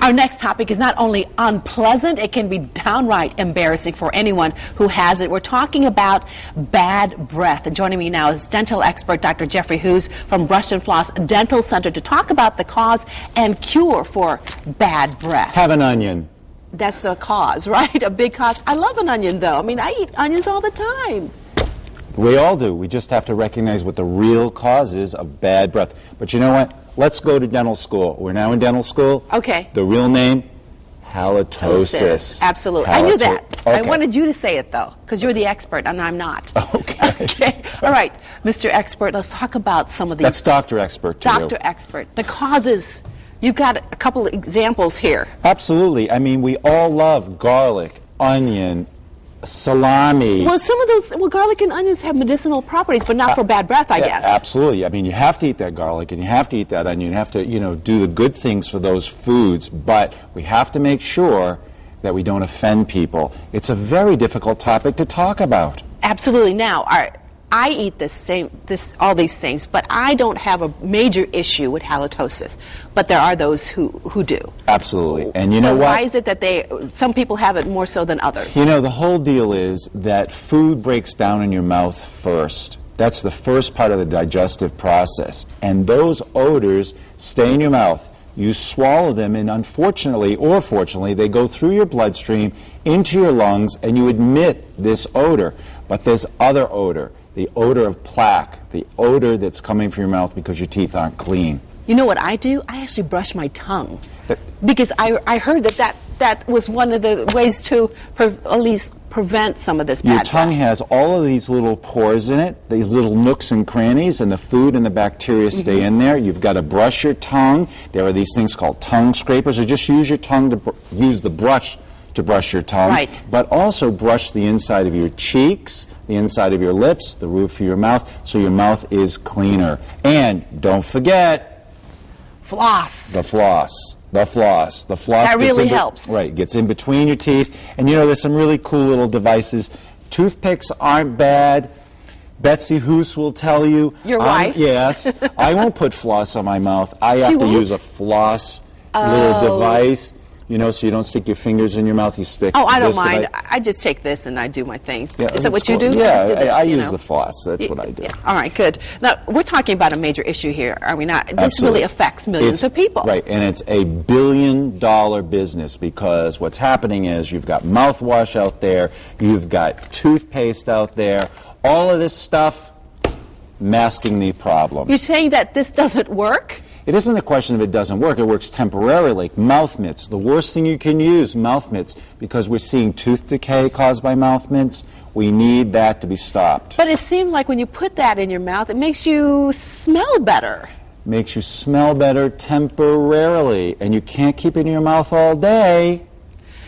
Our next topic is not only unpleasant, it can be downright embarrassing for anyone who has it. We're talking about bad breath. And joining me now is dental expert Dr. Jeffrey Hughes from Brush and Floss Dental Center to talk about the cause and cure for bad breath. Have an onion. That's a cause, right? A big cause. I love an onion, though. I mean, I eat onions all the time. We all do. We just have to recognize what the real cause is of bad breath. But you know what? Let's go to dental school. We're now in dental school. Okay. The real name, halitosis. Absolutely. I knew that. Okay. I wanted you to say it, though, because you're the expert, and I'm not. Okay. Okay. All right. Mr. Expert, let's talk about some of these. That's Dr. Expert, too. Dr. Expert. The causes. You've got a couple of examples here. Absolutely. I mean, we all love garlic, onion, salami. Well, some of those, garlic and onions have medicinal properties, but not for bad breath, I guess. Absolutely. I mean, you have to eat that garlic and you have to eat that onion. You have to, do the good things for those foods, but we have to make sure that we don't offend people. It's a very difficult topic to talk about. Absolutely. Now, I eat all these things, but I don't have a major issue with halitosis. But there are those who do. Absolutely. And you know what? So why is it that some people have it more so than others? The whole deal is that food breaks down in your mouth first. That's the first part of the digestive process. And those odors stay in your mouth. You swallow them, and unfortunately or fortunately, they go through your bloodstream into your lungs, and you emit this odor. But there's other odor. The odor of plaque, the odor that's coming from your mouth because your teeth aren't clean. You know what I do? I actually brush my tongue. Because I heard that was one of the ways to at least prevent some of this bad breath. Your tongue has all of these little pores in it, these little nooks and crannies, and the food and the bacteria stay in there. You've got to brush your tongue. There are these things called tongue scrapers, or just use your tongue to use the brush to brush your tongue. Right. But also brush the inside of your cheeks, the inside of your lips, the roof of your mouth, so your mouth is cleaner. And don't forget, floss. The floss. The floss. The floss. That really helps. Right. Gets in between your teeth. And there's some really cool little devices. Toothpicks aren't bad. Betsy Hoos will tell you. Your wife? Yes. I won't put floss on my mouth. I have to use a floss little device. So you don't stick your fingers in your mouth, you stick Oh, I don't this mind. device. I just take this and I do my thing. Yeah, is that what you do? Yeah, I use the floss. That's what I do. Yeah. All right, good. Now, we're talking about a major issue here, are we not? This really affects millions of people. Right, and it's a billion-dollar business because what's happening is you've got mouthwash out there, you've got toothpaste out there, all of this stuff masking the problem. You're saying that this doesn't work? It isn't a question of it doesn't work. It works temporarily. Mouth mints, the worst thing you can use, mouth mints, because we're seeing tooth decay caused by mouth mints. We need that to be stopped. But it seems like when you put that in your mouth, it makes you smell better. Makes you smell better temporarily, and you can't keep it in your mouth all day.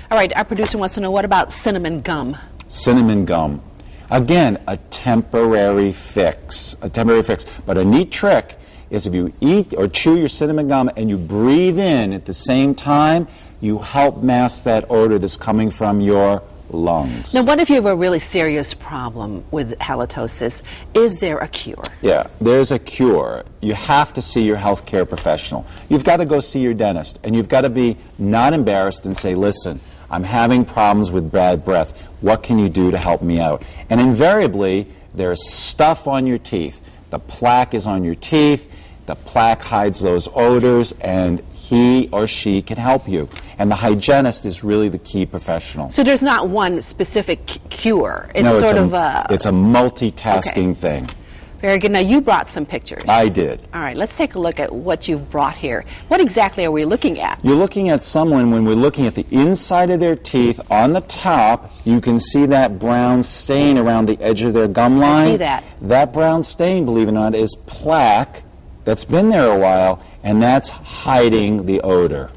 All right, our producer wants to know, what about cinnamon gum? Cinnamon gum. Again, a temporary fix. But a neat trick is if you eat or chew your cinnamon gum and you breathe in at the same time, you help mask that odor that's coming from your lungs. Now, what if you have a really serious problem with halitosis? Is there a cure? Yeah, there's a cure. You have to see your healthcare professional. You've got to go see your dentist, and you've got to be not embarrassed and say, listen, I'm having problems with bad breath. What can you do to help me out? And invariably, there's stuff on your teeth. The plaque is on your teeth. The plaque hides those odors, and he or she can help you. And the hygienist is really the key professional. So there's not one specific cure. It's no, it's a multitasking thing. Very good. Now, you brought some pictures. I did. All right, let's take a look at what you've brought here. What exactly are we looking at? You're looking at someone, when we're looking at the inside of their teeth, on the top, you can see that brown stain around the edge of their gum line. I see that. That brown stain, believe it or not, is plaque that's been there a while, and that's hiding the odor.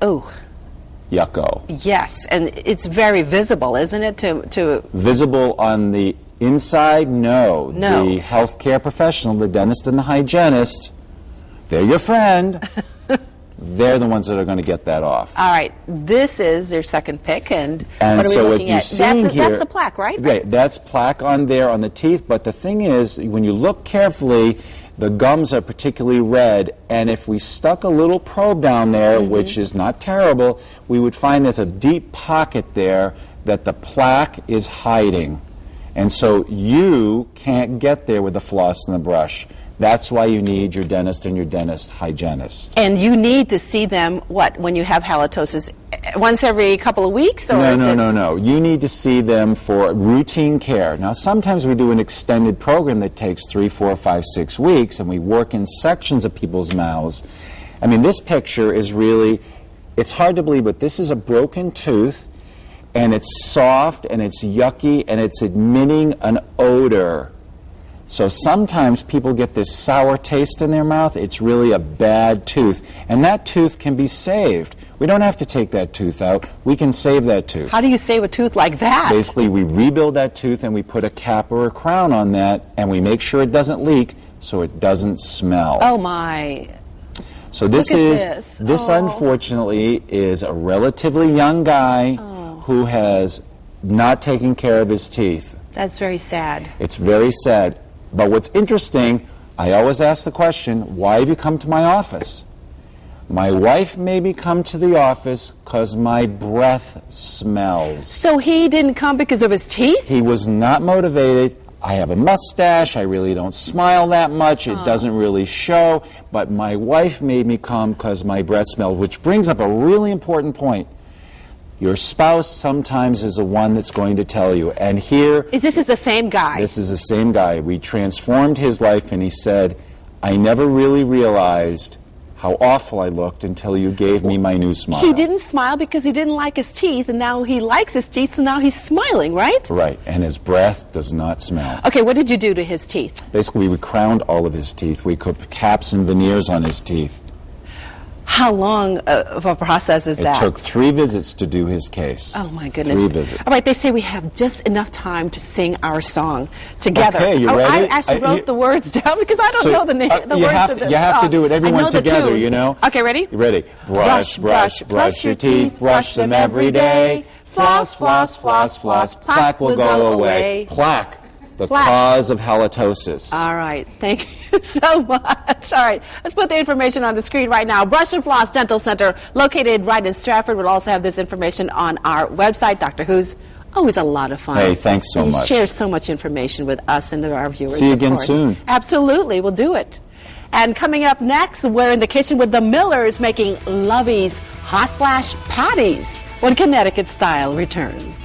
Oh. Yucko. Yes, and it's very visible, isn't it? Visible on the inside? No. The healthcare professional, the dentist and the hygienist, they're your friend. They're the ones that are going to get that off. All right, this is their second pick, and what are so we looking what at? That's the plaque, right? Right, that's plaque on there on the teeth, but the thing is, when you look carefully, The gums are particularly red, and if we stuck a little probe down there, which is not terrible, we would find there's a deep pocket there that the plaque is hiding. And so you can't get there with the floss and the brush. That's why you need your dentist and your dentist hygienist. And you need to see them, what, when you have halitosis? Once every couple of weeks? Or No. You need to see them for routine care. Now, sometimes we do an extended program that takes 3, 4, 5, 6 weeks, and we work in sections of people's mouths. I mean, this picture is really, it's hard to believe, but this is a broken tooth, and it's soft, and it's yucky, and it's emitting an odor. So sometimes people get this sour taste in their mouth. It's really a bad tooth. And that tooth can be saved. We don't have to take that tooth out. We can save that tooth. How do you save a tooth like that? Basically, we rebuild that tooth and we put a cap or a crown on that, and we make sure it doesn't leak so it doesn't smell. Oh, my. So this unfortunately is a relatively young guy who has not taken care of his teeth. That's very sad. It's very sad. But what's interesting, I always ask the question, why have you come to my office? My wife made me come to the office because my breath smells. So he didn't come because of his teeth? He was not motivated. I have a mustache. I really don't smile that much. It doesn't really show. But my wife made me come because my breath smelled, which brings up a really important point. Your spouse sometimes is the one that's going to tell you. And here... This is the same guy? This is the same guy. We transformed his life, and he said, I never really realized how awful I looked until you gave me my new smile. He didn't smile because he didn't like his teeth, and now he likes his teeth, so now he's smiling, right? Right, and his breath does not smell. Okay, what did you do to his teeth? Basically, we crowned all of his teeth. We put caps and veneers on his teeth. How long of a process is that? It took 3 visits to do his case. Oh, my goodness. 3 visits. All right, they say we have just enough time to sing our song together. Okay, you ready? I actually wrote the words down because I don't know the words of this You have song. to do it, everyone together, you know? Okay, ready? You ready? Brush, brush your teeth, brush them every day. Floss, floss, floss, floss, plaque will go away. Plaque. The cause of halitosis. All right. Thank you so much. All right. Let's put the information on the screen right now. Brush and Floss Dental Center, located right in Stratford. We'll also have this information on our website. Dr. Who's always a lot of fun. Hey, thanks so much. You share so much information with us and our viewers. See you again soon. Absolutely. We'll do it. And coming up next, we're in the kitchen with the Millers making Lovey's Hot Flash Patties when Connecticut Style returns.